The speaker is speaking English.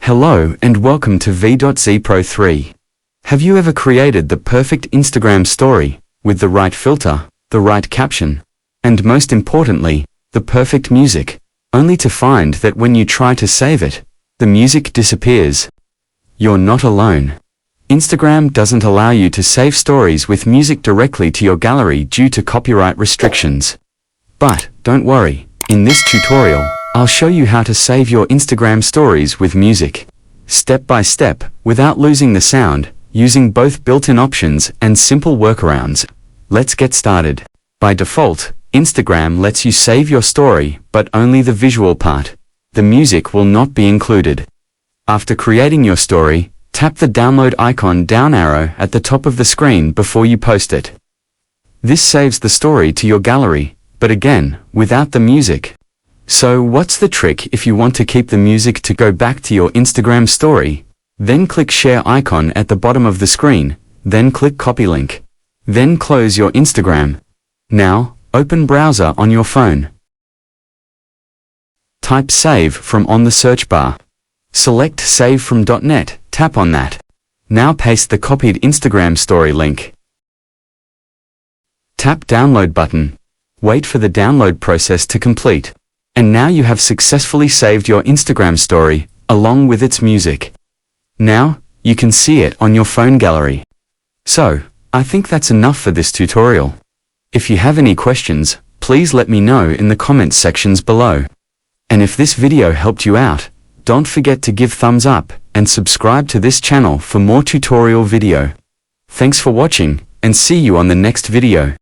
Hello and welcome to V.Z Pro 3. Have you ever created the perfect Instagram story, with the right filter, the right caption, and most importantly, the perfect music, only to find that when you try to save it, the music disappears? You're not alone. Instagram doesn't allow you to save stories with music directly to your gallery due to copyright restrictions. But don't worry, in this tutorial, I'll show you how to save your Instagram stories with music, step by step, without losing the sound, using both built-in options and simple workarounds. Let's get started. By default, Instagram lets you save your story, but only the visual part. The music will not be included. After creating your story, tap the download icon down arrow at the top of the screen before you post it. This saves the story to your gallery, but again, without the music. So what's the trick if you want to keep the music to go back to your Instagram story? Then click share icon at the bottom of the screen, then click copy link. Then close your Instagram. Now, open browser on your phone. Type save from on the search bar. Select save from .net, tap on that. Now paste the copied Instagram story link. Tap download button. Wait for the download process to complete. And now you have successfully saved your Instagram story, along with its music. Now, you can see it on your phone gallery. So, I think that's enough for this tutorial. If you have any questions, please let me know in the comments sections below. And if this video helped you out, don't forget to give thumbs up and subscribe to this channel for more tutorial video. Thanks for watching, and see you on the next video.